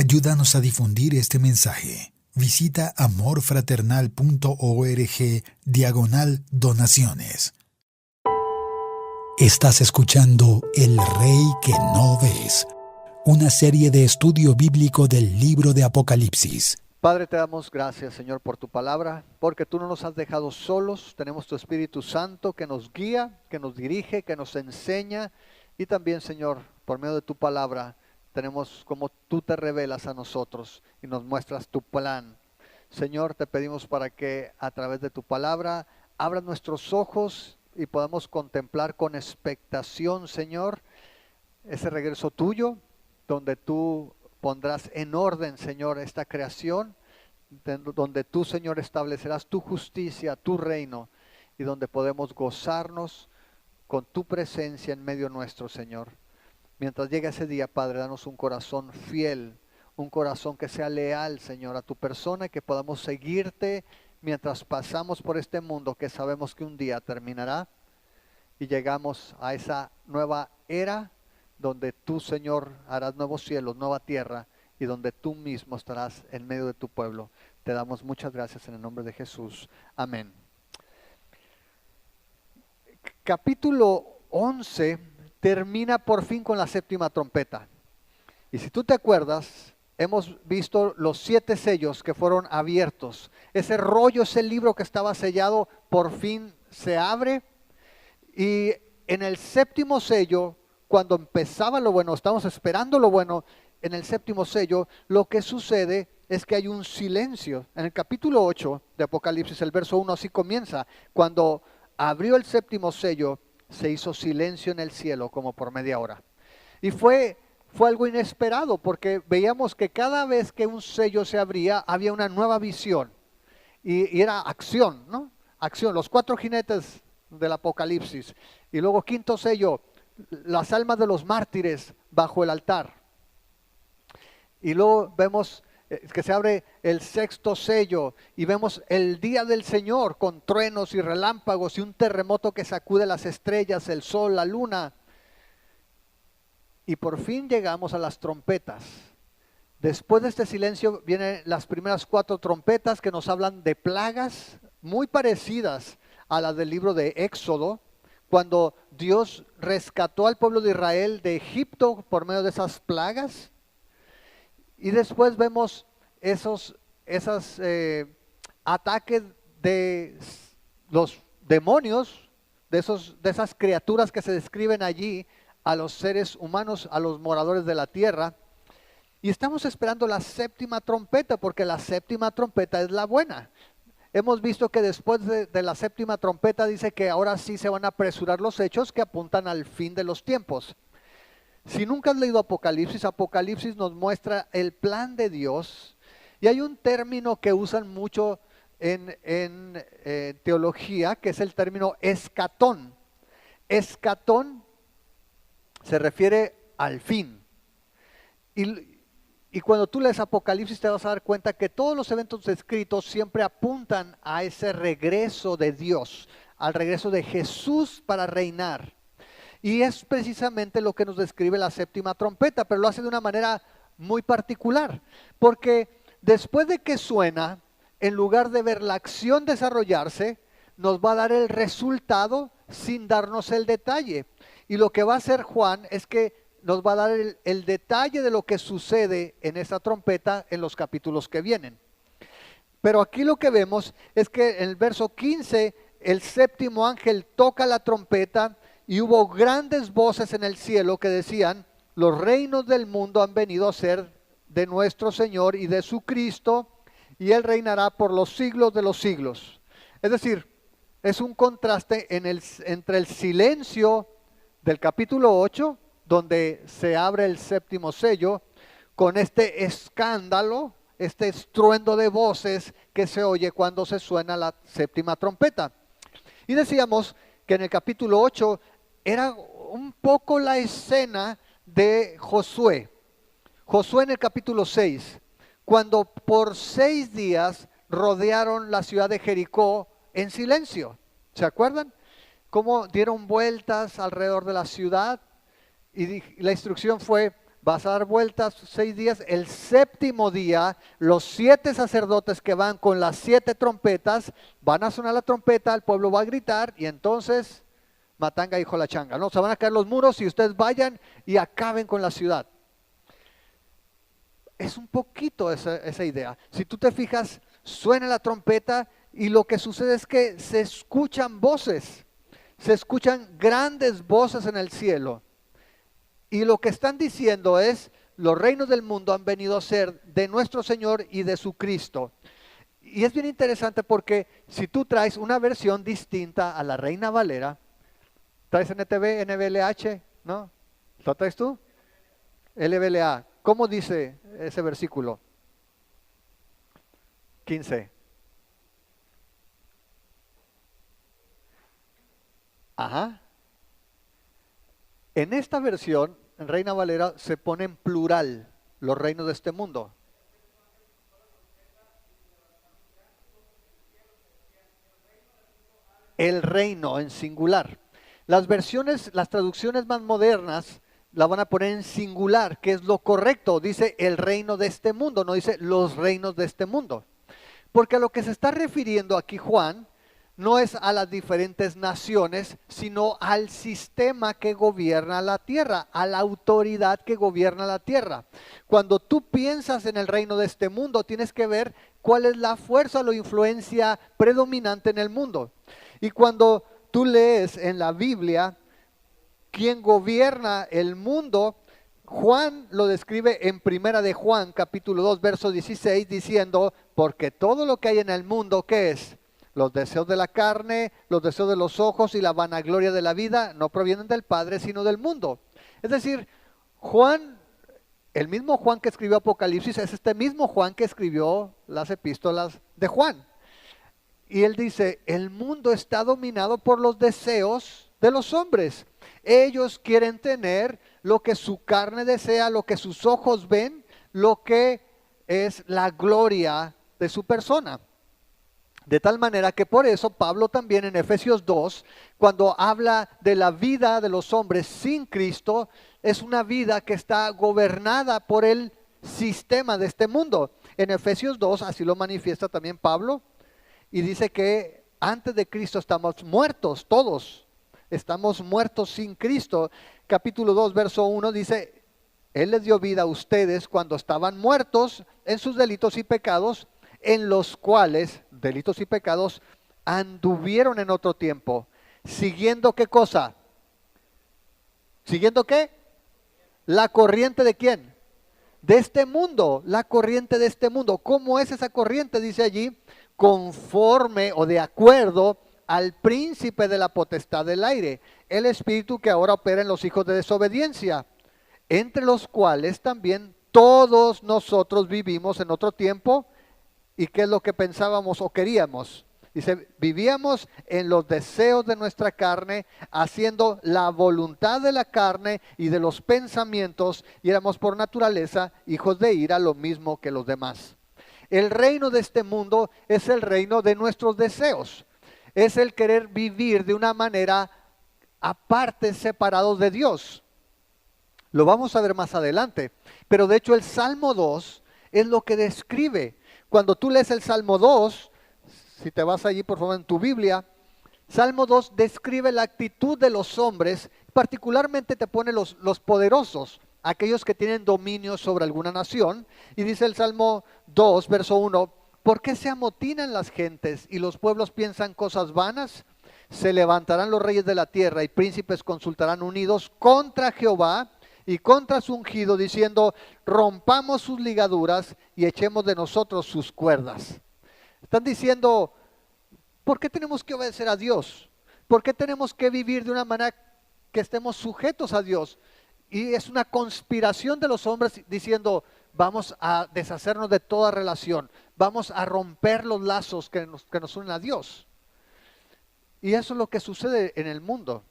Ayúdanos a difundir este mensaje. Visita amorfraternal.org/donaciones. Estás escuchando El Rey que no ves, una serie de estudio bíblico del libro de Apocalipsis. Padre, te damos gracias, Señor, por tu palabra, porque tú no nos has dejado solos. Tenemos tu Espíritu Santo que nos guía, que nos dirige, que nos enseña. Y también, Señor, por medio de tu palabra, tenemos como tú te revelas a nosotros y nos muestras tu plan. Señor, te pedimos para que a través de tu palabra abras nuestros ojos y podamos contemplar con expectación, Señor, ese regreso tuyo, donde tú pondrás en orden, Señor, esta creación, donde tú, Señor, establecerás tu justicia, tu reino, y donde podemos gozarnos con tu presencia en medio nuestro, Señor. Mientras llegue ese día, Padre, danos un corazón fiel, un corazón que sea leal, Señor, a tu persona, y que podamos seguirte mientras pasamos por este mundo que sabemos que un día terminará y llegamos a esa nueva era donde tú, Señor, harás nuevos cielos, nueva tierra, y donde tú mismo estarás en medio de tu pueblo. Te damos muchas gracias en el nombre de Jesús. Amén. Capítulo 11 termina por fin con la séptima trompeta. Y si tú te acuerdas, hemos visto los 7 sellos que fueron abiertos. Ese rollo, ese libro que estaba sellado, por fin se abre. Y en el séptimo sello, cuando empezaba lo bueno, estamos esperando lo bueno, en el séptimo sello, lo que sucede es que hay un silencio. En el capítulo 8 de Apocalipsis, el verso 1 así comienza: cuando abrió el séptimo sello, se hizo silencio en el cielo como por media hora. Y fue algo inesperado, porque veíamos que cada vez que un sello se abría, había una nueva visión. Y era acción, ¿no? Acción, los 4 jinetes del Apocalipsis. Y luego quinto sello, las almas de los mártires bajo el altar. Y luego vemos que se abre el sexto sello y vemos el día del Señor con truenos y relámpagos y un terremoto que sacude las estrellas, el sol, la luna. Y por fin llegamos a las trompetas. Después de este silencio vienen las primeras 4 trompetas que nos hablan de plagas muy parecidas a las del libro de Éxodo, cuando Dios rescató al pueblo de Israel de Egipto por medio de esas plagas. Y después vemos esos ataques de los demonios, de esas criaturas que se describen allí, a los seres humanos, a los moradores de la tierra. Y estamos esperando la séptima trompeta, porque la séptima trompeta es la buena. Hemos visto que después de la séptima trompeta dice que ahora sí se van a apresurar los hechos que apuntan al fin de los tiempos. Si nunca has leído Apocalipsis, Apocalipsis nos muestra el plan de Dios. Y hay un término que usan mucho en teología, que es el término escatón. Escatón se refiere al fin. Y cuando tú lees Apocalipsis te vas a dar cuenta que todos los eventos descritos siempre apuntan a ese regreso de Dios, al regreso de Jesús para reinar. Y es precisamente lo que nos describe la séptima trompeta, pero lo hace de una manera muy particular, porque después de que suena, en lugar de ver la acción desarrollarse, nos va a dar el resultado sin darnos el detalle. Y lo que va a hacer Juan es que nos va a dar el detalle de lo que sucede en esta trompeta en los capítulos que vienen. Pero aquí lo que vemos es que en el verso 15, el séptimo ángel toca la trompeta y hubo grandes voces en el cielo que decían: los reinos del mundo han venido a ser de nuestro Señor y de su Cristo, y Él reinará por los siglos de los siglos. Es decir, es un contraste entre el silencio del capítulo 8, donde se abre el séptimo sello, con este escándalo, este estruendo de voces que se oye cuando se suena la séptima trompeta. Y decíamos que en el capítulo 8 era un poco la escena de Josué. Josué en el capítulo 6, cuando por 6 días rodearon la ciudad de Jericó en silencio. ¿Se acuerdan? Cómo dieron vueltas alrededor de la ciudad, y la instrucción fue: vas a dar vueltas 6 días, el séptimo día, los 7 sacerdotes que van con las 7 trompetas, van a sonar la trompeta, el pueblo va a gritar y entonces, matanga hijo la changa, ¿no? Se van a caer los muros y ustedes vayan y acaben con la ciudad. Es un poquito esa idea. Si tú te fijas, suena la trompeta y lo que sucede es que se escuchan voces, se escuchan grandes voces en el cielo. Y lo que están diciendo es, los reinos del mundo han venido a ser de nuestro Señor y de su Cristo. Y es bien interesante porque si tú traes una versión distinta a la Reina Valera, traes NTV, NBLH, ¿no? ¿Lo traes tú? LBLA. ¿Cómo dice ese versículo? 15. Ajá. En esta versión, en Reina Valera, se pone en plural los reinos de este mundo. El reino en singular. Las versiones, las traducciones más modernas la van a poner en singular, que es lo correcto. Dice el reino de este mundo, no dice los reinos de este mundo. Porque a lo que se está refiriendo aquí Juan no es a las diferentes naciones, sino al sistema que gobierna la tierra, a la autoridad que gobierna la tierra. Cuando tú piensas en el reino de este mundo, tienes que ver cuál es la fuerza o la influencia predominante en el mundo. Y cuando tú lees en la Biblia quién gobierna el mundo, Juan lo describe en Primera de Juan, capítulo 2, verso 16, diciendo, porque todo lo que hay en el mundo, ¿qué es? Los deseos de la carne, los deseos de los ojos y la vanagloria de la vida no provienen del Padre, sino del mundo. Es decir, Juan, el mismo Juan que escribió Apocalipsis, es este mismo Juan que escribió las epístolas de Juan. Y él dice, el mundo está dominado por los deseos de los hombres. Ellos quieren tener lo que su carne desea, lo que sus ojos ven, lo que es la gloria de su persona. De tal manera que por eso Pablo también en Efesios 2, cuando habla de la vida de los hombres sin Cristo, es una vida que está gobernada por el sistema de este mundo. En Efesios 2 así lo manifiesta también Pablo y dice que antes de Cristo estamos muertos todos. Estamos muertos sin Cristo. Capítulo 2, verso 1 dice, Él les dio vida a ustedes cuando estaban muertos en sus delitos y pecados, en los cuales, delitos y pecados, anduvieron en otro tiempo. ¿Siguiendo qué cosa? ¿Siguiendo qué? ¿La corriente de quién? De este mundo, la corriente de este mundo. ¿Cómo es esa corriente? Dice allí, conforme o de acuerdo al príncipe de la potestad del aire, el espíritu que ahora opera en los hijos de desobediencia, entre los cuales también todos nosotros vivimos en otro tiempo. ¿Y qué es lo que pensábamos o queríamos? Dice, vivíamos en los deseos de nuestra carne, haciendo la voluntad de la carne y de los pensamientos, y éramos por naturaleza hijos de ira, lo mismo que los demás. El reino de este mundo es el reino de nuestros deseos. Es el querer vivir de una manera aparte, separados de Dios. Lo vamos a ver más adelante. Pero de hecho el Salmo 2 es lo que describe. Cuando tú lees el Salmo 2, si te vas allí por favor en tu Biblia, Salmo 2 describe la actitud de los hombres, particularmente te pone los poderosos, aquellos que tienen dominio sobre alguna nación. Y dice el Salmo 2, verso 1, ¿por qué se amotinan las gentes y los pueblos piensan cosas vanas? Se levantarán los reyes de la tierra y príncipes consultarán unidos contra Jehová y contra su ungido, diciendo, rompamos sus ligaduras y echemos de nosotros sus cuerdas. Están diciendo, ¿por qué tenemos que obedecer a Dios? ¿Por qué tenemos que vivir de una manera que estemos sujetos a Dios? Y es una conspiración de los hombres diciendo, vamos a deshacernos de toda relación, vamos a romper los lazos que nos unen a Dios. Y eso es lo que sucede en el mundo.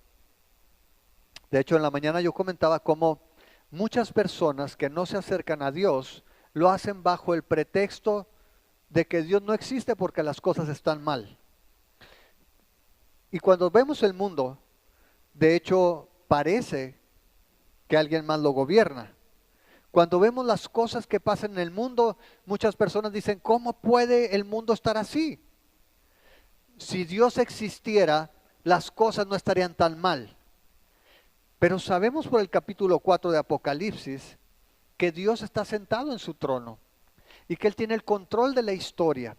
De hecho, en la mañana yo comentaba cómo muchas personas que no se acercan a Dios lo hacen bajo el pretexto de que Dios no existe porque las cosas están mal. Y cuando vemos el mundo, de hecho parece que alguien más lo gobierna. Cuando vemos las cosas que pasan en el mundo, muchas personas dicen, ¿cómo puede el mundo estar así? Si Dios existiera, las cosas no estarían tan mal. Pero sabemos por el capítulo 4 de Apocalipsis que Dios está sentado en su trono y que Él tiene el control de la historia.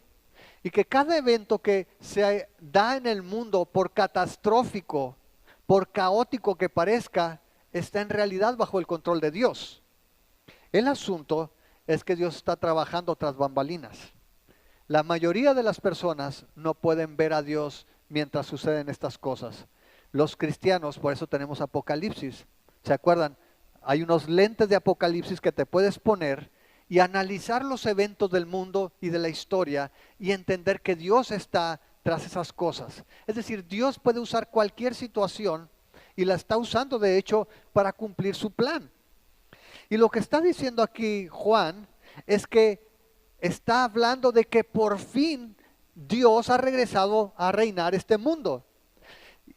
Y que cada evento que se da en el mundo, por catastrófico, por caótico que parezca, está en realidad bajo el control de Dios. El asunto es que Dios está trabajando tras bambalinas. La mayoría de las personas no pueden ver a Dios mientras suceden estas cosas. Los cristianos, por eso tenemos Apocalipsis. ¿Se acuerdan? Hay unos lentes de Apocalipsis que te puedes poner y analizar los eventos del mundo y de la historia y entender que Dios está tras esas cosas. Es decir, Dios puede usar cualquier situación y la está usando de hecho para cumplir su plan. Y lo que está diciendo aquí Juan es que está hablando de que por fin Dios ha regresado a reinar este mundo.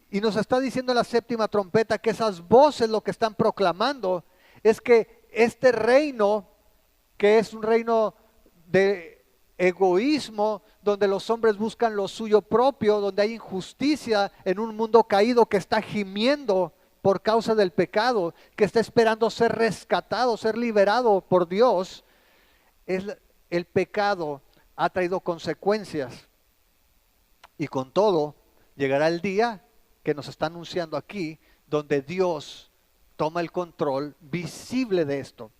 Y nos está diciendo en la séptima trompeta que esas voces lo que están proclamando es que este reino, que es un reino de egoísmo, donde los hombres buscan lo suyo propio, donde hay injusticia en un mundo caído que está gimiendo por causa del pecado, que está esperando ser rescatado, ser liberado por Dios, el pecado ha traído consecuencias. Y con todo, llegará el día que nos está anunciando aquí, donde Dios toma el control visible de esto.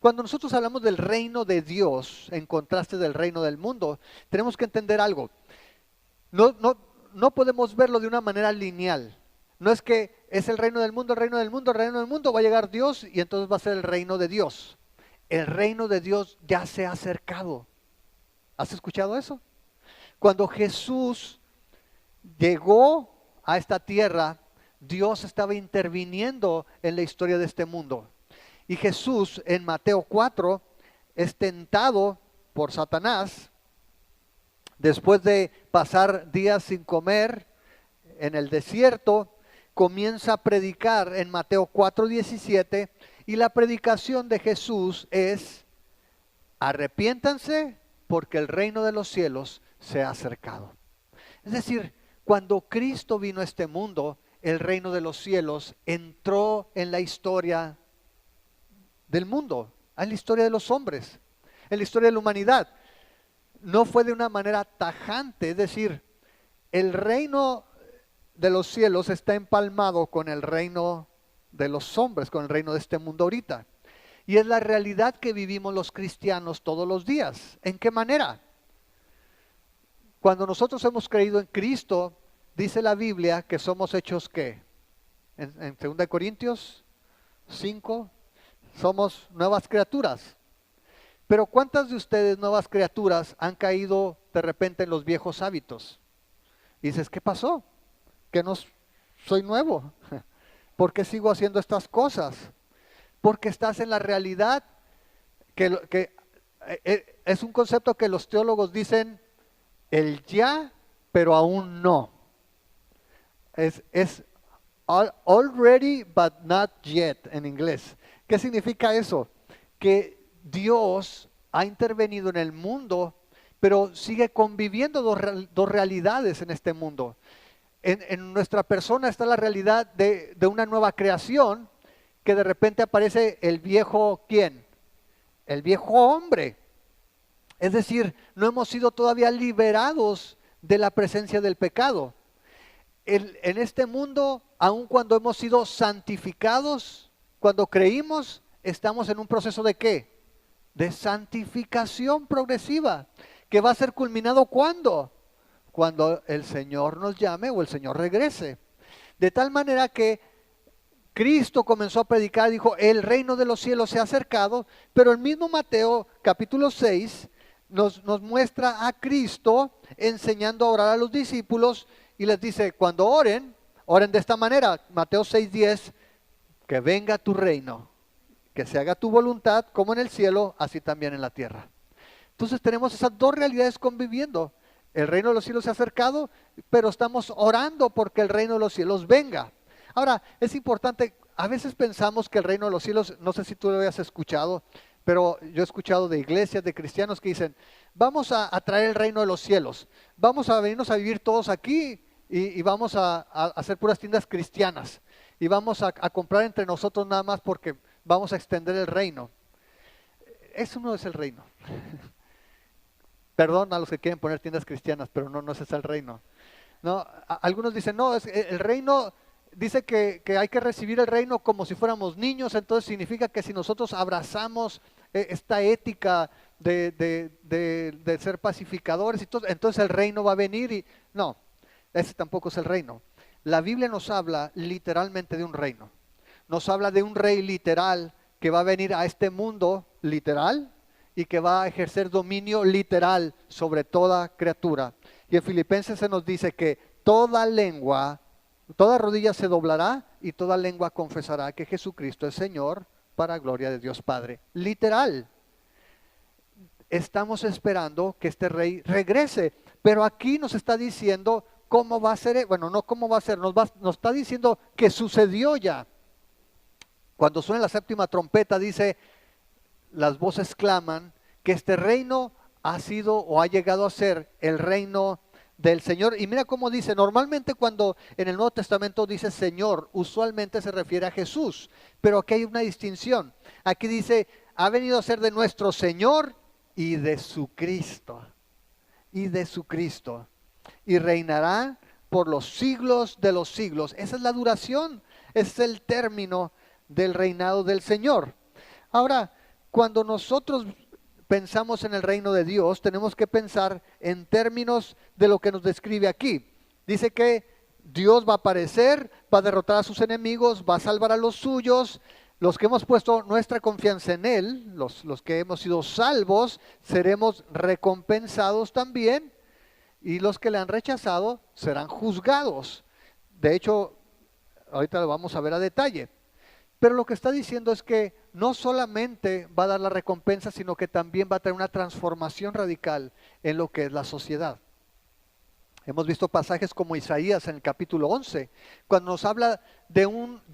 Cuando nosotros hablamos del reino de Dios, en contraste del reino del mundo, tenemos que entender algo. No podemos verlo de una manera lineal. No es que es el reino del mundo, el reino del mundo, el reino del mundo, va a llegar Dios y entonces va a ser el reino de Dios. El reino de Dios ya se ha acercado. ¿Has escuchado eso? Cuando Jesús llegó a esta tierra, Dios estaba interviniendo en la historia de este mundo. Y Jesús en Mateo 4 es tentado por Satanás después de pasar días sin comer en el desierto. Comienza a predicar en Mateo 4:17 y la predicación de Jesús es: arrepiéntanse porque el reino de los cielos se ha acercado. Es decir, cuando Cristo vino a este mundo, el reino de los cielos entró en la historia del mundo, en la historia de los hombres, en la historia de la humanidad. No fue de una manera tajante, es decir, el reino de los cielos está empalmado con el reino de los hombres, con el reino de este mundo ahorita. Y es la realidad que vivimos los cristianos todos los días. ¿En qué manera? Cuando nosotros hemos creído en Cristo, dice la Biblia que somos hechos ¿qué? En 2 Corintios 5, somos nuevas criaturas. Pero ¿cuántas de ustedes nuevas criaturas han caído de repente en los viejos hábitos? Y dices, ¿qué pasó? Que no soy nuevo. ¿Por qué sigo haciendo estas cosas? Porque estás en la realidad que es un concepto que los teólogos dicen el ya, pero aún no. Es already but not yet en inglés. ¿Qué significa eso? Que Dios ha intervenido en el mundo, pero sigue conviviendo dos realidades en este mundo. En nuestra persona está la realidad de una nueva creación, que de repente aparece el viejo, ¿quién? El viejo hombre. Es decir, no hemos sido todavía liberados de la presencia del pecado. En este mundo, aun cuando hemos sido santificados, cuando creímos, estamos en un proceso ¿de qué? De santificación progresiva, que va a ser culminado ¿cuándo? Cuando el Señor nos llame o el Señor regrese. De tal manera que Cristo comenzó a predicar, dijo, el reino de los cielos se ha acercado, pero el mismo Mateo capítulo 6 nos muestra a Cristo enseñando a orar a los discípulos y les dice, cuando oren, oren de esta manera, Mateo 6:10, que venga tu reino, que se haga tu voluntad como en el cielo, así también en la tierra. Entonces tenemos esas dos realidades conviviendo. El reino de los cielos se ha acercado, pero estamos orando porque el reino de los cielos venga. Ahora, es importante a veces pensamos que el reino de los cielos, no sé si tú lo habías escuchado, pero yo he escuchado de iglesias, de cristianos que dicen, vamos a traer el reino de los cielos, vamos a venirnos a vivir todos aquí y vamos a hacer puras tiendas cristianas y vamos a comprar entre nosotros nada más porque vamos a extender el reino. Eso no es el reino. Perdón a los que quieren poner tiendas cristianas, pero no ese es el reino. No, algunos dicen, no, el reino dice que hay que recibir el reino como si fuéramos niños, entonces significa que si nosotros abrazamos esta ética de ser pacificadores, entonces el reino va a venir y no, ese tampoco es el reino. La Biblia nos habla literalmente de un reino, nos habla de un rey literal que va a venir a este mundo literal y que va a ejercer dominio literal sobre toda criatura. Y en Filipenses se nos dice que toda lengua, toda rodilla se doblará y toda lengua confesará que Jesucristo es Señor para gloria de Dios Padre. Literal. Estamos esperando que este rey regrese, pero aquí nos está diciendo cómo va a ser, bueno, no cómo va a ser, nos está diciendo que sucedió ya. Cuando suena la séptima trompeta dice, las voces claman que este reino ha sido o ha llegado a ser el reino del Señor. Y mira cómo dice, normalmente cuando en el Nuevo Testamento dice Señor, usualmente se refiere a Jesús, pero aquí hay una distinción. Aquí dice, ha venido a ser de nuestro Señor y de su Cristo. Y de su Cristo. Y reinará por los siglos de los siglos. Esa es la duración, ese es el término del reinado del Señor. Ahora, cuando nosotros pensamos en el reino de Dios, tenemos que pensar en términos de lo que nos describe aquí. Dice que Dios va a aparecer, va a derrotar a sus enemigos, va a salvar a los suyos. Los que hemos puesto nuestra confianza en Él, los que hemos sido salvos, seremos recompensados también. Y los que le han rechazado serán juzgados. De hecho, ahorita lo vamos a ver a detalle. Pero lo que está diciendo es que no solamente va a dar la recompensa, sino que también va a traer una transformación radical en lo que es la sociedad. Hemos visto pasajes como Isaías en el capítulo 11, cuando nos habla de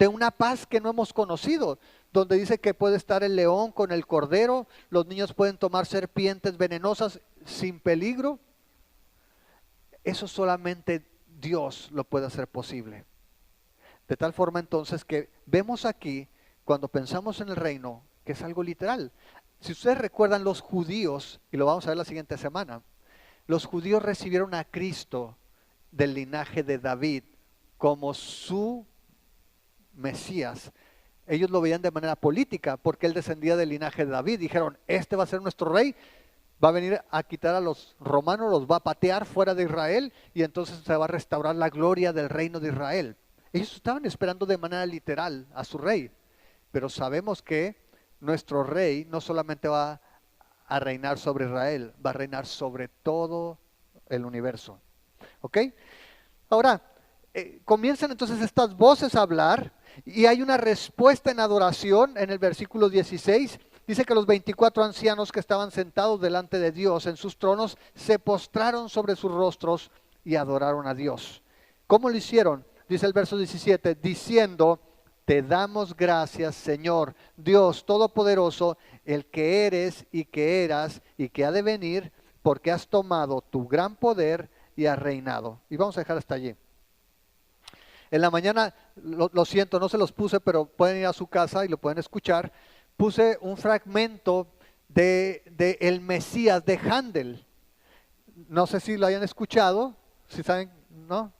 una paz que no hemos conocido, donde dice que puede estar el león con el cordero, los niños pueden tomar serpientes venenosas sin peligro. Eso solamente Dios lo puede hacer posible. De tal forma entonces que vemos aquí, cuando pensamos en el reino, que es algo literal. Si ustedes recuerdan, los judíos, y lo vamos a ver la siguiente semana, los judíos recibieron a Cristo del linaje de David como su Mesías. Ellos lo veían de manera política porque él descendía del linaje de David. Dijeron, este va a ser nuestro rey, va a venir a quitar a los romanos, los va a patear fuera de Israel y entonces se va a restaurar la gloria del reino de Israel. Ellos estaban esperando de manera literal a su rey, pero sabemos que nuestro rey no solamente va a reinar sobre Israel, va a reinar sobre todo el universo. ¿Ok? Ahora, comienzan entonces estas voces a hablar y hay una respuesta en adoración en el versículo 16. Dice que los 24 ancianos que estaban sentados delante de Dios en sus tronos se postraron sobre sus rostros y adoraron a Dios. ¿Cómo lo hicieron? Dice el verso 17, diciendo, te damos gracias, Señor, Dios Todopoderoso, el que eres y que eras y que ha de venir, porque has tomado tu gran poder y has reinado. Y vamos a dejar hasta allí. En la mañana, lo siento, no se los puse, pero pueden ir a su casa y lo pueden escuchar. Puse un fragmento de El Mesías de Händel. No sé si lo hayan escuchado, si saben, ¿no?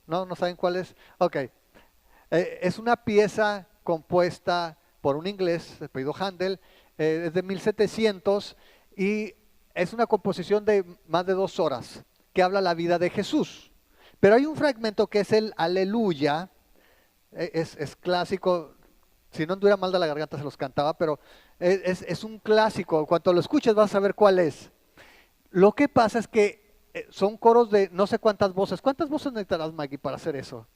¿No saben cuál es? Ok. Es una pieza compuesta por un inglés, de apellido Händel, es de 1700 y es una composición de más de 2 horas que habla la vida de Jesús. Pero hay un fragmento que es el Aleluya, es clásico, si no anduviera mal de la garganta se los cantaba, pero es un clásico, cuando lo escuches vas a saber cuál es. Lo que pasa es que son coros de no sé cuántas voces. ¿Cuántas voces necesitarás, Maggie, para hacer eso?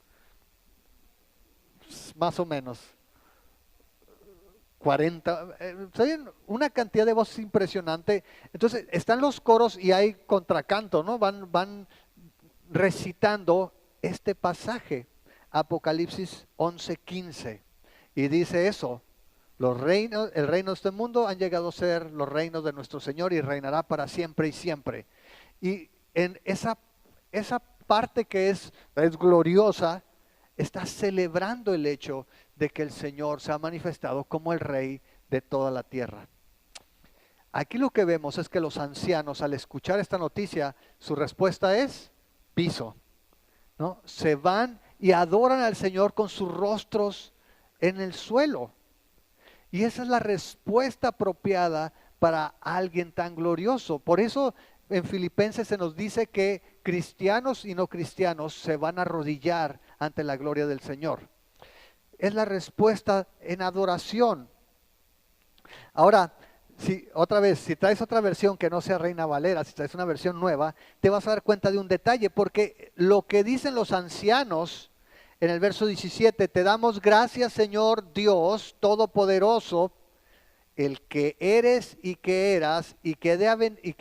Más o menos 40. Una cantidad de voces impresionante. Entonces están los coros y hay contracanto, ¿no? Van recitando este pasaje, Apocalipsis 11:15. Y dice eso, los reinos, el reino de este mundo han llegado a ser los reinos de nuestro Señor y reinará para siempre y siempre. Y en esa parte que es gloriosa, está celebrando el hecho de que el Señor se ha manifestado como el Rey de toda la tierra. Aquí lo que vemos es que los ancianos, al escuchar esta noticia, su respuesta es piso, ¿no? Se van y adoran al Señor con sus rostros en el suelo. Y esa es la respuesta apropiada para alguien tan glorioso. Por eso en Filipenses se nos dice que cristianos y no cristianos se van a arrodillar ante la gloria del Señor. Es la respuesta en adoración. Ahora, si traes otra versión que no sea Reina Valera, si traes una versión nueva, te vas a dar cuenta de un detalle, porque lo que dicen los ancianos en el verso 17, te damos gracias, Señor Dios Todopoderoso, el que eres y que eras y que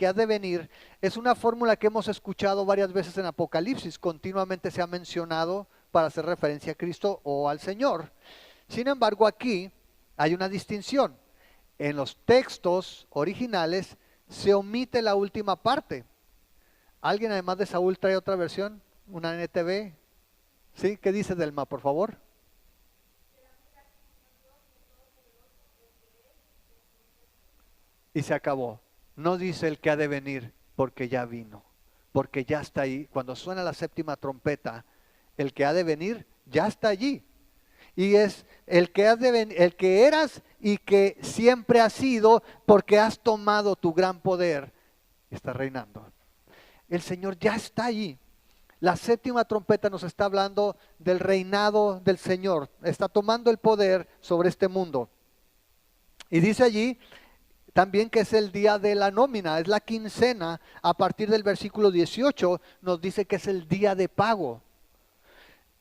has de venir, es una fórmula que hemos escuchado varias veces en Apocalipsis, continuamente se ha mencionado para hacer referencia a Cristo o al Señor. Sin embargo, aquí hay una distinción. En los textos originales se omite la última parte. ¿Alguien además de Saúl trae otra versión? ¿Una NTV? ¿Sí? ¿Qué dice Delma, por favor? Y se acabó. No dice el que ha de venir, porque ya vino, porque ya está ahí. Cuando suena la séptima trompeta, el que ha de venir ya está allí. Y es el que el que eras y que siempre has sido, porque has tomado tu gran poder, está reinando. El Señor ya está allí. La séptima trompeta nos está hablando del reinado del Señor. Está tomando el poder sobre este mundo. Y dice allí también que es el día de la nómina, es la quincena. A partir del versículo 18 nos dice que es el día de pago.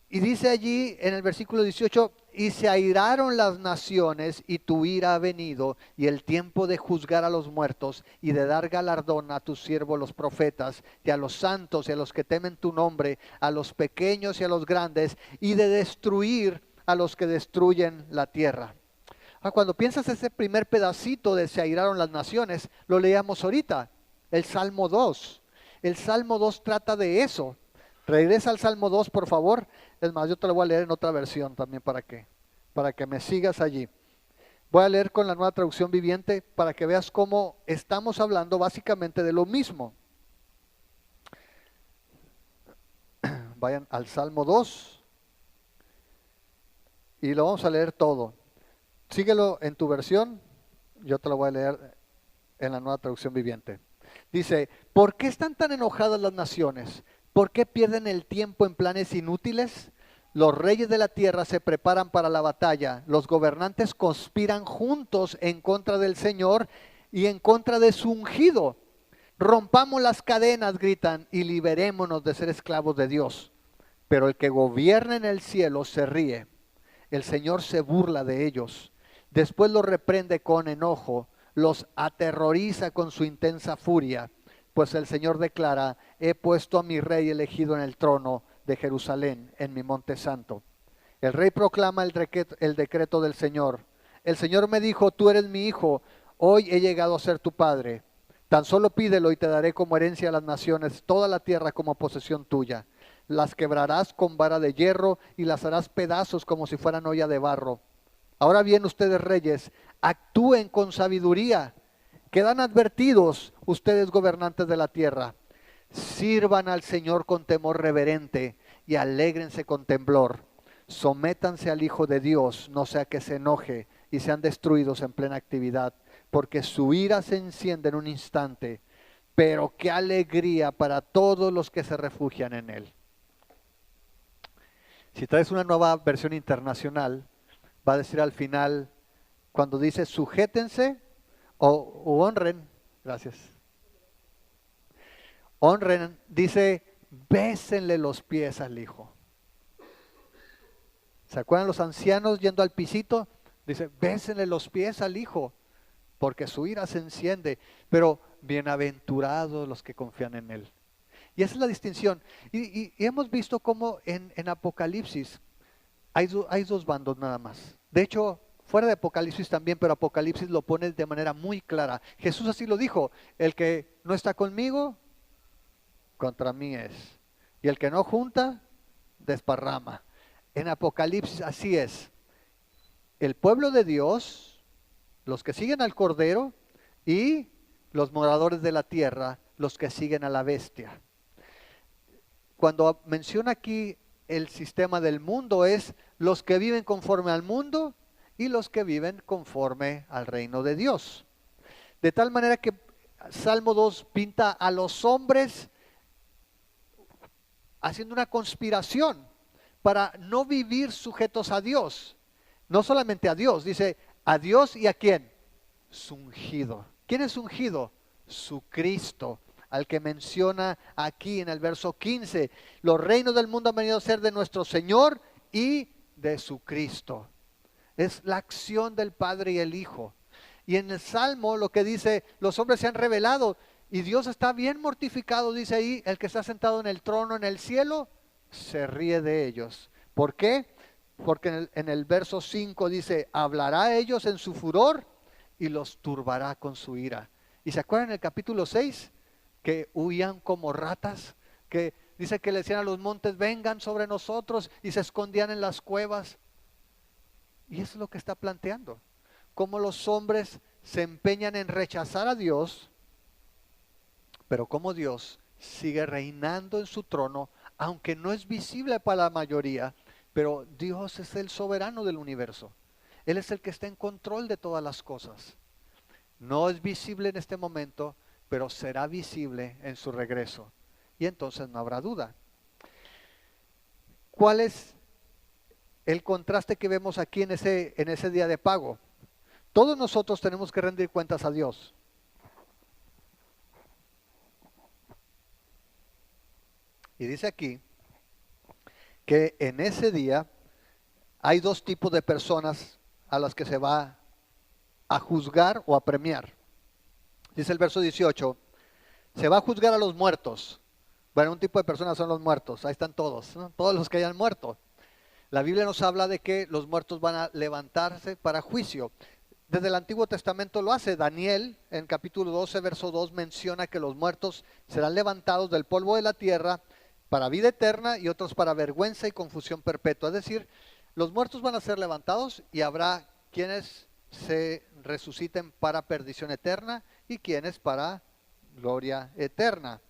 Y dice allí en el versículo 18, y se airaron las naciones y tu ira ha venido y el tiempo de juzgar a los muertos y de dar galardón a tus siervos los profetas y a los santos y a los que temen tu nombre, a los pequeños y a los grandes, y de destruir a los que destruyen la tierra. Cuando piensas ese primer pedacito de se airaron las naciones, lo leíamos ahorita, el Salmo 2. El Salmo 2 trata de eso. Regresa al Salmo 2, por favor. Es más, yo te lo voy a leer en otra versión también para que me sigas allí. Voy a leer con la Nueva Traducción Viviente para que veas cómo estamos hablando básicamente de lo mismo. Vayan al Salmo 2 y lo vamos a leer todo. Síguelo en tu versión, yo te lo voy a leer en la Nueva Traducción Viviente. Dice, ¿por qué están tan enojadas las naciones? ¿Por qué pierden el tiempo en planes inútiles? Los reyes de la tierra se preparan para la batalla. Los gobernantes conspiran juntos en contra del Señor y en contra de su ungido. Rompamos las cadenas, gritan, y liberémonos de ser esclavos de Dios. Pero el que gobierna en el cielo se ríe. El Señor se burla de ellos. Después los reprende con enojo, los aterroriza con su intensa furia. Pues el Señor declara, he puesto a mi rey elegido en el trono de Jerusalén, en mi monte santo. El rey proclama el decreto del Señor. El Señor me dijo, tú eres mi hijo, hoy he llegado a ser tu padre. Tan solo pídelo y te daré como herencia a las naciones, toda la tierra como posesión tuya. Las quebrarás con vara de hierro y las harás pedazos como si fueran olla de barro. Ahora bien, ustedes reyes, actúen con sabiduría. Quedan advertidos ustedes gobernantes de la tierra. Sirvan al Señor con temor reverente y alégrense con temblor. Sométanse al Hijo de Dios, no sea que se enoje y sean destruidos en plena actividad, porque su ira se enciende en un instante, pero qué alegría para todos los que se refugian en Él. Si traes una nueva versión internacional, va a decir al final, cuando dice sujétense o honren, gracias. Honren, dice, bésenle los pies al Hijo. ¿Se acuerdan los ancianos yendo al pisito? Dice, bésenle los pies al Hijo, porque su ira se enciende, pero bienaventurados los que confían en Él. Y esa es la distinción. Y hemos visto cómo en Apocalipsis hay dos bandos nada más. De hecho, fuera de Apocalipsis también, pero Apocalipsis lo pone de manera muy clara. Jesús así lo dijo: el que no está conmigo, contra mí es. Y el que no junta, desparrama. En Apocalipsis así es. El pueblo de Dios, los que siguen al Cordero, y los moradores de la tierra, los que siguen a la bestia. Cuando menciona aquí el sistema del mundo, es los que viven conforme al mundo y los que viven conforme al reino de Dios. De tal manera que Salmo 2 pinta a los hombres haciendo una conspiración para no vivir sujetos a Dios. No solamente a Dios, dice a Dios y a quién, su ungido. ¿Quién es ungido? Su Cristo, al que menciona aquí en el verso 15. Los reinos del mundo han venido a ser de nuestro Señor y de su Cristo. Es la acción del Padre y el Hijo. Y en el Salmo lo que dice, los hombres se han rebelado y Dios está bien mortificado, dice ahí, el que está sentado en el trono en el cielo, se ríe de ellos. ¿Por qué? Porque en el verso 5 dice, hablará a ellos en su furor y los turbará con su ira. ¿Y se acuerdan en el capítulo 6? Que huían como ratas, que dice que le decían a los montes, vengan sobre nosotros, y se escondían en las cuevas. Y eso es lo que está planteando. Cómo los hombres se empeñan en rechazar a Dios, pero cómo Dios sigue reinando en su trono, aunque no es visible para la mayoría, pero Dios es el soberano del universo. Él es el que está en control de todas las cosas. No es visible en este momento, pero será visible en su regreso. Y entonces no habrá duda. ¿Cuál es el contraste que vemos aquí en ese día de pago? Todos nosotros tenemos que rendir cuentas a Dios. Y dice aquí que en ese día hay dos tipos de personas a las que se va a juzgar o a premiar. Dice el verso 18, se va a juzgar a los muertos. Bueno, un tipo de personas son los muertos, ahí están todos, ¿no? Todos los que hayan muerto. La Biblia nos habla de que los muertos van a levantarse para juicio. Desde el Antiguo Testamento lo hace. Daniel, en capítulo 12, verso 2, menciona que los muertos serán levantados del polvo de la tierra para vida eterna y otros para vergüenza y confusión perpetua. Es decir, los muertos van a ser levantados y habrá quienes se resuciten para perdición eterna y quienes para gloria eterna.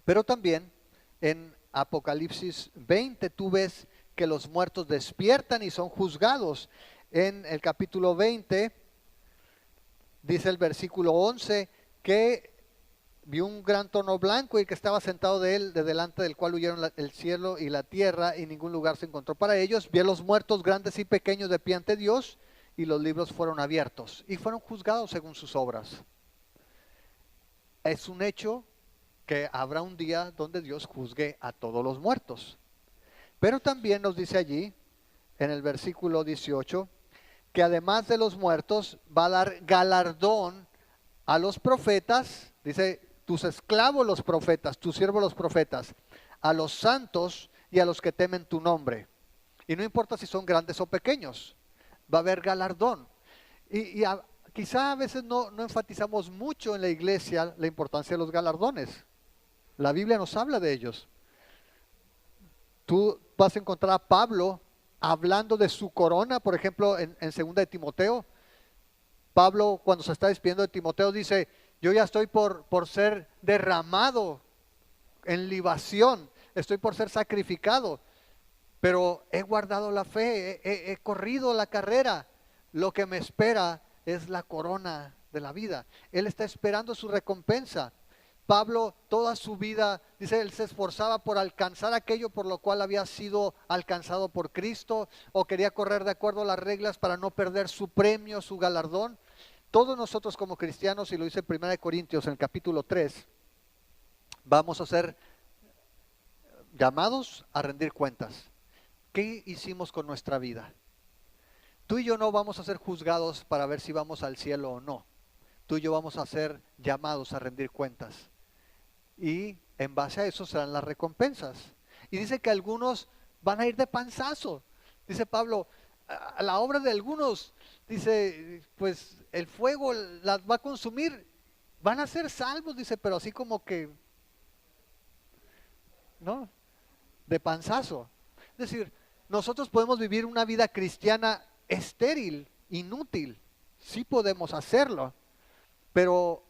Pero también en Apocalipsis 20 tú ves que los muertos despiertan y son juzgados. En el capítulo 20 dice el versículo 11 que vio un gran trono blanco y que estaba sentado de él, de delante del cual huyeron el cielo y la tierra y ningún lugar se encontró para ellos. Vio a los muertos grandes y pequeños de pie ante Dios y los libros fueron abiertos y fueron juzgados según sus obras. Es un hecho que habrá un día donde Dios juzgue a todos los muertos. Pero también nos dice allí, en el versículo 18, que además de los muertos va a dar galardón a los profetas, dice, tus esclavos los profetas, tus siervos los profetas, a los santos y a los que temen tu nombre. Y no importa si son grandes o pequeños, va a haber galardón. Quizá a veces no enfatizamos mucho en la iglesia la importancia de los galardones. La Biblia nos habla de ellos. Tú vas a encontrar a Pablo hablando de su corona, por ejemplo, en 2 de Timoteo. Pablo, cuando se está despidiendo de Timoteo, dice, yo ya estoy por ser derramado en libación, estoy por ser sacrificado, pero he guardado la fe, he corrido la carrera, lo que me espera es la corona de la vida. Él está esperando su recompensa. Pablo toda su vida, dice, él se esforzaba por alcanzar aquello por lo cual había sido alcanzado por Cristo, o quería correr de acuerdo a las reglas para no perder su premio, su galardón. Todos nosotros como cristianos, y lo dice en 1 Corintios en el capítulo 3, vamos a ser llamados a rendir cuentas. ¿Qué hicimos con nuestra vida? Tú y yo no vamos a ser juzgados para ver si vamos al cielo o no. Tú y yo vamos a ser llamados a rendir cuentas. Y en base a eso serán las recompensas. Y dice que algunos van a ir de panzazo. Dice Pablo, a la obra de algunos, dice, pues el fuego las va a consumir, van a ser salvos, dice, pero así como que, ¿no? De panzazo. Es decir, nosotros podemos vivir una vida cristiana estéril, inútil, sí podemos hacerlo, pero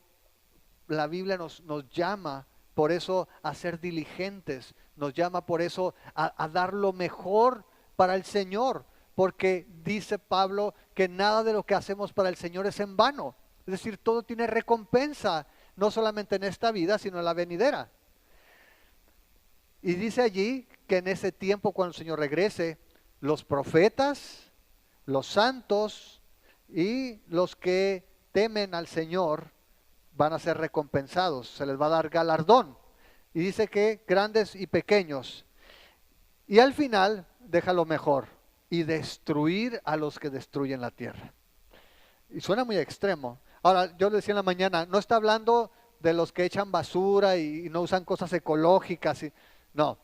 la Biblia nos llama por eso a ser diligentes, nos llama por eso a dar lo mejor para el Señor, porque dice Pablo que nada de lo que hacemos para el Señor es en vano. Es decir, todo tiene recompensa, no solamente en esta vida, sino en la venidera. Y dice allí que en ese tiempo, cuando el Señor regrese, los profetas, los santos y los que temen al Señor van a ser recompensados, se les va a dar galardón. Y dice que grandes y pequeños. Y al final deja lo mejor, y destruir a los que destruyen la tierra. Y suena muy extremo. Ahora, yo le decía en la mañana, no está hablando de los que echan basura y no usan cosas ecológicas. No,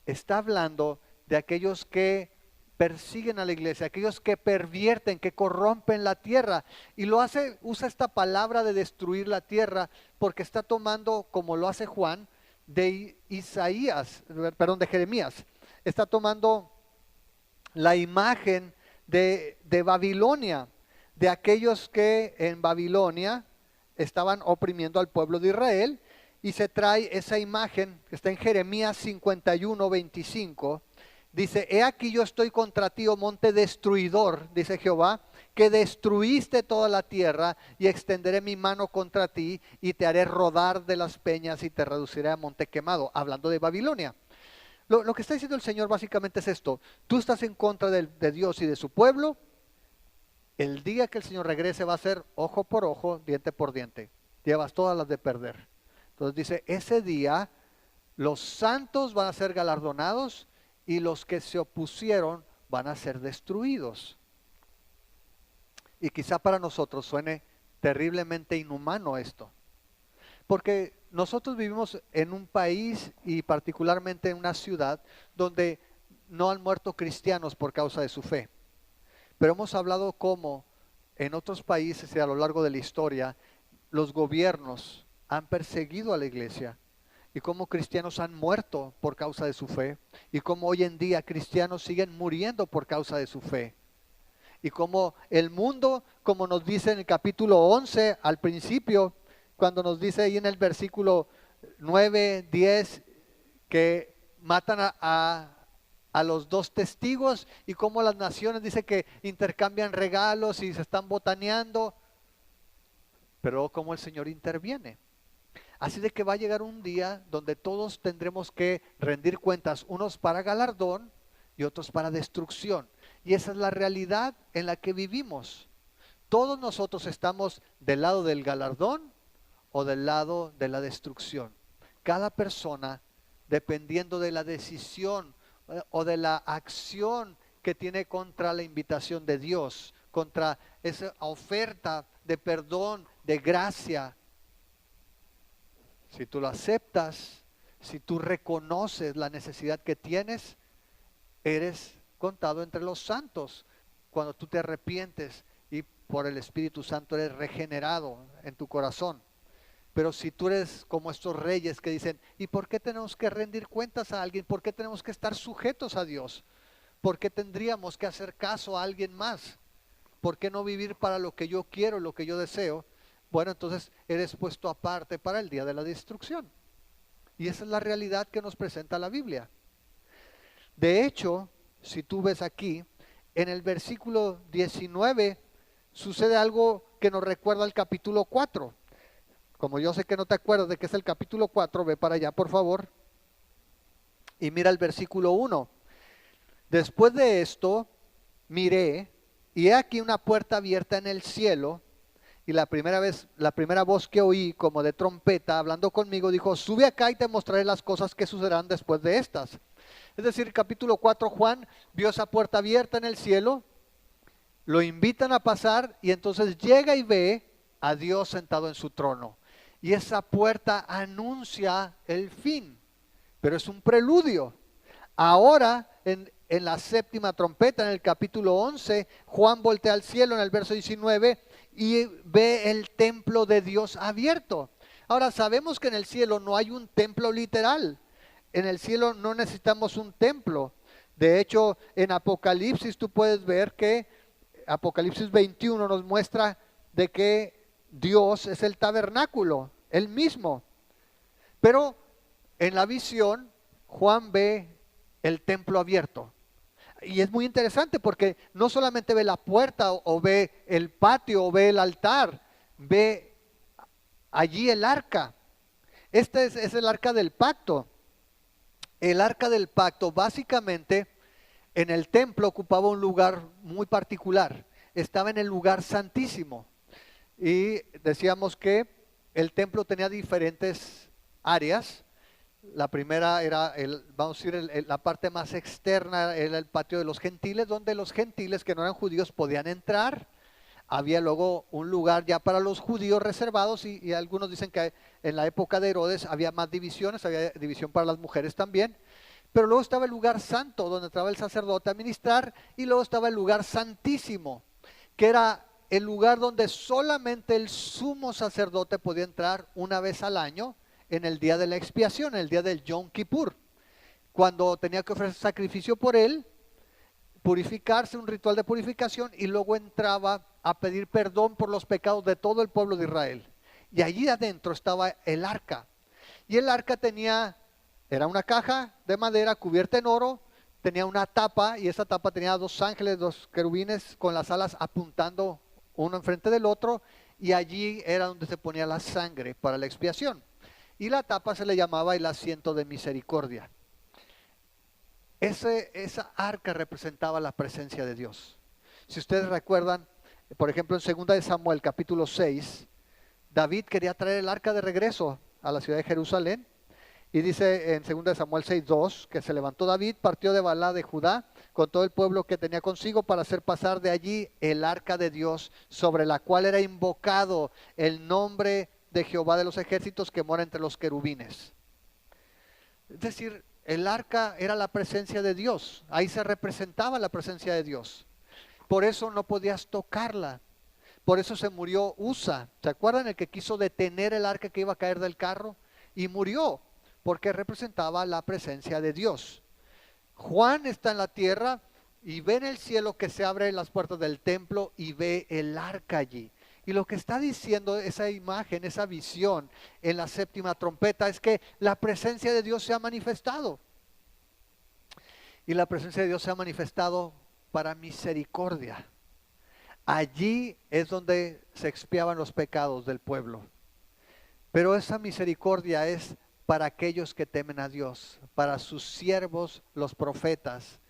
está hablando de aquellos que persiguen a la iglesia, aquellos que pervierten, que corrompen la tierra. Y lo hace, usa esta palabra de destruir la tierra, porque está tomando, como lo hace Juan, de Jeremías. Está tomando la imagen de Babilonia, de aquellos que en Babilonia estaban oprimiendo al pueblo de Israel, y se trae esa imagen que está en Jeremías 51:25. Dice, he aquí yo estoy contra ti, oh monte destruidor, dice Jehová, que destruiste toda la tierra, y extenderé mi mano contra ti, y te haré rodar de las peñas, y te reduciré a monte quemado. Hablando de Babilonia. Lo que está diciendo el Señor básicamente es esto: tú estás en contra de Dios y de su pueblo. El día que el Señor regrese va a ser ojo por ojo, diente por diente. Llevas todas las de perder. Entonces dice, ese día los santos van a ser galardonados y los que se opusieron van a ser destruidos. Y quizá para nosotros suene terriblemente inhumano esto, porque nosotros vivimos en un país y particularmente en una ciudad donde no han muerto cristianos por causa de su fe. Pero hemos hablado cómo en otros países y a lo largo de la historia los gobiernos han perseguido a la iglesia, y cómo cristianos han muerto por causa de su fe, y cómo hoy en día cristianos siguen muriendo por causa de su fe. Y cómo el mundo, como nos dice en el capítulo 11 al principio, cuando nos dice ahí en el versículo 9, 10, que matan a los dos testigos, y cómo las naciones dice que intercambian regalos y se están botaneando, pero cómo el Señor interviene. Así de que va a llegar un día donde todos tendremos que rendir cuentas, unos para galardón y otros para destrucción. Y esa es la realidad en la que vivimos. Todos nosotros estamos del lado del galardón o del lado de la destrucción. Cada persona, dependiendo de la decisión o de la acción que tiene contra la invitación de Dios, contra esa oferta de perdón, de gracia. Si tú lo aceptas, si tú reconoces la necesidad que tienes, eres contado entre los santos. Cuando tú te arrepientes y por el Espíritu Santo eres regenerado en tu corazón. Pero si tú eres como estos reyes que dicen, ¿y por qué tenemos que rendir cuentas a alguien? ¿Por qué tenemos que estar sujetos a Dios? ¿Por qué tendríamos que hacer caso a alguien más? ¿Por qué no vivir para lo que yo quiero, lo que yo deseo? Bueno, entonces eres puesto aparte para el día de la destrucción. Y esa es la realidad que nos presenta la Biblia. De hecho, si tú ves aquí, en el versículo 19, sucede algo que nos recuerda al capítulo 4. Como yo sé que no te acuerdas de qué es el capítulo 4, ve para allá por favor. Y mira el versículo 1. Después de esto, miré, y he aquí una puerta abierta en el cielo. Y la primera voz que oí como de trompeta hablando conmigo dijo, sube acá y te mostraré las cosas que sucederán después de estas. Es decir, capítulo 4, Juan vio esa puerta abierta en el cielo, lo invitan a pasar y entonces llega y ve a Dios sentado en su trono. Y esa puerta anuncia el fin, pero es un preludio. Ahora, en la séptima trompeta, en el capítulo 11, Juan voltea al cielo en el verso 19 y ve el templo de Dios abierto. Ahora sabemos que en el cielo no hay un templo literal. En el cielo no necesitamos un templo. De hecho, en Apocalipsis tú puedes ver que Apocalipsis 21 nos muestra de que Dios es el tabernáculo, Él mismo. Pero en la visión, Juan ve el templo abierto. Y es muy interesante porque no solamente ve la puerta o ve el patio o ve el altar, ve allí el arca. Este es el arca del pacto. El arca del pacto básicamente en el templo ocupaba un lugar muy particular. Estaba en el lugar santísimo. Y decíamos que el templo tenía diferentes áreas. La primera era, vamos a decir, la parte más externa era el patio de los gentiles, donde los gentiles que no eran judíos podían entrar. Había luego un lugar ya para los judíos reservados y algunos dicen que en la época de Herodes había más divisiones, había división para las mujeres también. Pero luego estaba el lugar santo, donde entraba el sacerdote a ministrar, y luego estaba el lugar santísimo, que era el lugar donde solamente el sumo sacerdote podía entrar una vez al año, en el día de la expiación, en el día del Yom Kippur, cuando tenía que ofrecer sacrificio por él, purificarse, un ritual de purificación, y luego entraba a pedir perdón por los pecados de todo el pueblo de Israel. Y allí adentro estaba el arca. Y el arca era una caja de madera cubierta en oro, tenía una tapa, y esa tapa tenía dos ángeles, dos querubines con las alas apuntando uno enfrente del otro, y allí era donde se ponía la sangre para la expiación. Y la tapa se le llamaba el asiento de misericordia. Esa arca representaba la presencia de Dios. Si ustedes recuerdan, por ejemplo, en 2 de Samuel, capítulo 6, David quería traer el arca de regreso a la ciudad de Jerusalén. Y dice en 2 de Samuel 6:2 que se levantó David, partió de Balá de Judá con todo el pueblo que tenía consigo para hacer pasar de allí el arca de Dios, sobre la cual era invocado el nombre de Jehová de los ejércitos que mora entre los querubines. Es decir, el arca era la presencia de Dios, ahí se representaba la presencia de Dios. Por eso no podías tocarla. Por eso se murió Usa. ¿Se acuerdan el que quiso detener el arca que iba a caer del carro? Y murió, porque representaba la presencia de Dios. Juan está en la tierra y ve en el cielo que se abren las puertas del templo y ve el arca allí. Y lo que está diciendo esa imagen, esa visión en la séptima trompeta es que la presencia de Dios se ha manifestado. Y la presencia de Dios se ha manifestado para misericordia. Allí es donde se expiaban los pecados del pueblo. Pero esa misericordia es para aquellos que temen a Dios, para sus siervos, los profetas,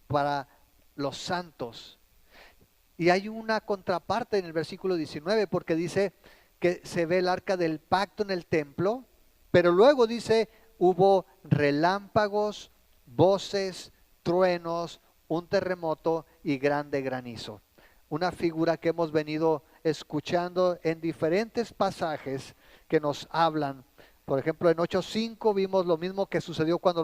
para los santos. Y hay una contraparte en el versículo 19, porque dice que se ve el arca del pacto en el templo, pero luego dice, hubo relámpagos, voces, truenos, un terremoto y grande granizo. Una figura que hemos venido escuchando en diferentes pasajes que nos hablan. Por ejemplo, en 8:5 vimos lo mismo que sucedió cuando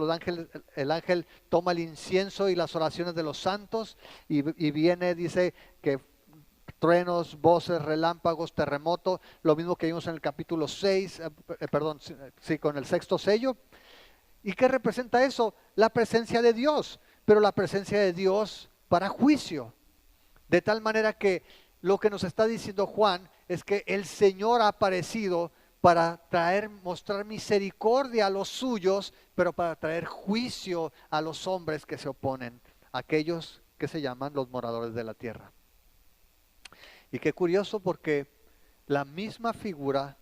el ángel toma el incienso y las oraciones de los santos y viene, dice que truenos, voces, relámpagos, terremoto, lo mismo que vimos en el capítulo 6, con el sexto sello. ¿Y qué representa eso? La presencia de Dios, pero la presencia de Dios para juicio. De tal manera que lo que nos está diciendo Juan es que el Señor ha aparecido para mostrar misericordia a los suyos, pero para traer juicio a los hombres que se oponen, aquellos que se llaman los moradores de la tierra. Y qué curioso, porque la misma figura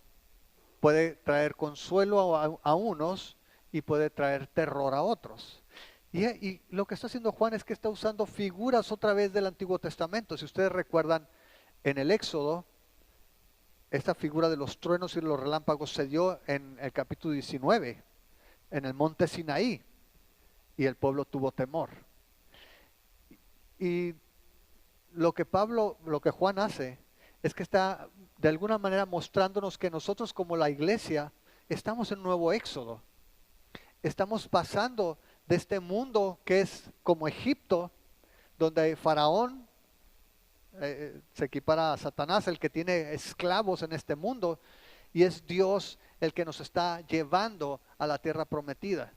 puede traer consuelo a unos y puede traer terror a otros. Y lo que está haciendo Juan es que está usando figuras otra vez del Antiguo Testamento. Si ustedes recuerdan, en el Éxodo, esta figura de los truenos y los relámpagos se dio en el capítulo 19, en el monte Sinaí, y el pueblo tuvo temor. Y lo que Juan hace es que está de alguna manera mostrándonos que nosotros como la iglesia estamos en un nuevo éxodo. Estamos pasando de este mundo que es como Egipto, donde Faraón se equipara a Satanás, el que tiene esclavos en este mundo, y es Dios el que nos está llevando a la tierra prometida.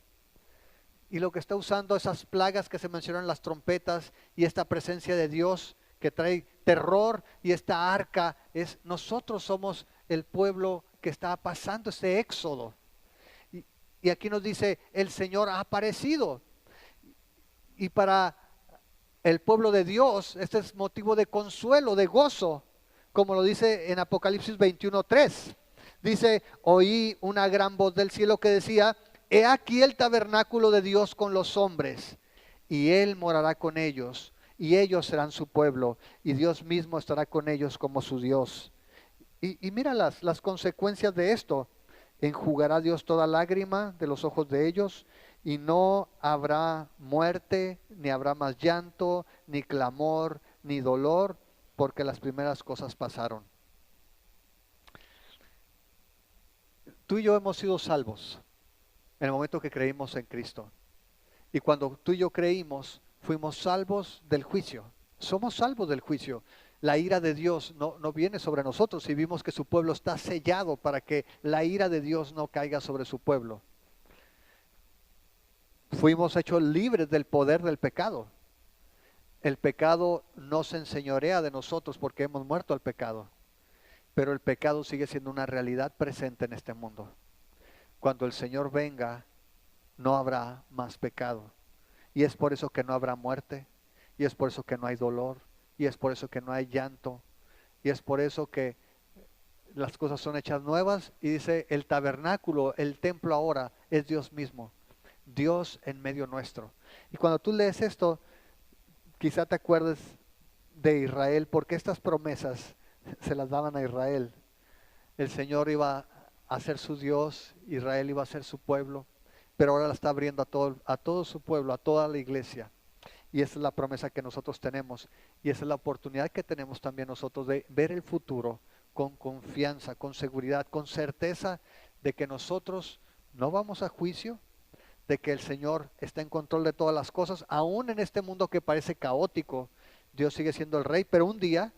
Y lo que está usando esas plagas que se mencionan en las trompetas y esta presencia de Dios que trae terror y esta arca, nosotros somos el pueblo que está pasando este éxodo. Y aquí nos dice, el Señor ha aparecido. Y para el pueblo de Dios, este es motivo de consuelo, de gozo, como lo dice en Apocalipsis 21:3. Dice, oí una gran voz del cielo que decía, he aquí el tabernáculo de Dios con los hombres, y Él morará con ellos, y ellos serán su pueblo, y Dios mismo estará con ellos como su Dios. Y mira las consecuencias de esto. Enjugará Dios toda lágrima de los ojos de ellos, y no habrá muerte, ni habrá más llanto, ni clamor, ni dolor, porque las primeras cosas pasaron. Tú y yo hemos sido salvos en el momento que creímos en Cristo. Y cuando tú y yo creímos, fuimos salvos del juicio. Somos salvos del juicio. La ira de Dios no viene sobre nosotros y vimos que su pueblo está sellado para que la ira de Dios no caiga sobre su pueblo. Fuimos hechos libres del poder del pecado. El pecado no se enseñorea de nosotros porque hemos muerto al pecado. Pero el pecado sigue siendo una realidad presente en este mundo. Cuando el Señor venga, no habrá más pecado. Y es por eso que no habrá muerte. Y es por eso que no hay dolor. Y es por eso que no hay llanto. Y es por eso que las cosas son hechas nuevas. Y dice, el tabernáculo, el templo ahora es Dios mismo. Dios en medio nuestro. Y cuando tú lees esto, quizá te acuerdes de Israel, porque estas promesas se las daban a Israel. El Señor iba a ser su Dios, Israel iba a ser su pueblo, pero ahora la está abriendo a todo su pueblo, a toda la iglesia. Y esa es la promesa que nosotros tenemos, y esa es la oportunidad que tenemos también nosotros de ver el futuro con confianza, con seguridad, con certeza de que nosotros no vamos a juicio, de que el Señor está en control de todas las cosas, aún en este mundo que parece caótico. Dios sigue siendo el rey, pero un día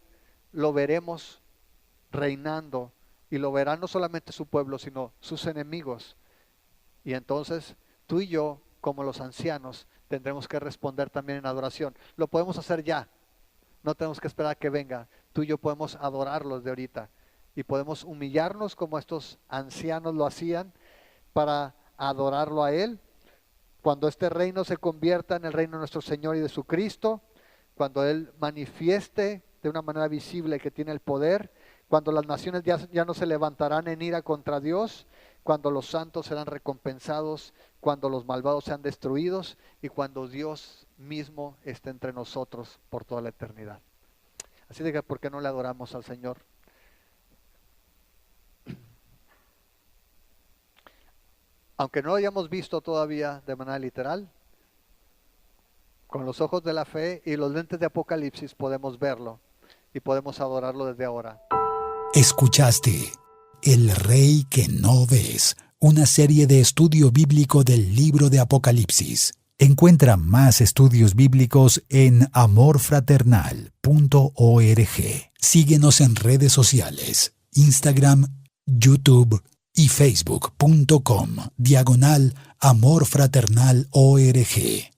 lo veremos reinando, y lo verán no solamente su pueblo, sino sus enemigos. Y entonces tú y yo, como los ancianos, tendremos que responder también en adoración. Lo podemos hacer ya, no tenemos que esperar a que venga. Tú y yo podemos adorarlos de ahorita, y podemos humillarnos como estos ancianos lo hacían para adorarlo a Él. Cuando este reino se convierta en el reino de nuestro Señor y de su Cristo, cuando Él manifieste de una manera visible que tiene el poder, cuando las naciones ya no se levantarán en ira contra Dios, cuando los santos serán recompensados, cuando los malvados sean destruidos, y cuando Dios mismo esté entre nosotros por toda la eternidad. Así de que, ¿por qué no le adoramos al Señor? Aunque no lo hayamos visto todavía de manera literal, con los ojos de la fe y los lentes de Apocalipsis podemos verlo y podemos adorarlo desde ahora. Escuchaste El Rey que no ves, una serie de estudio bíblico del libro de Apocalipsis. Encuentra más estudios bíblicos en amorfraternal.org. Síguenos en redes sociales, Instagram, YouTube y Facebook.com/amorfraternal.org.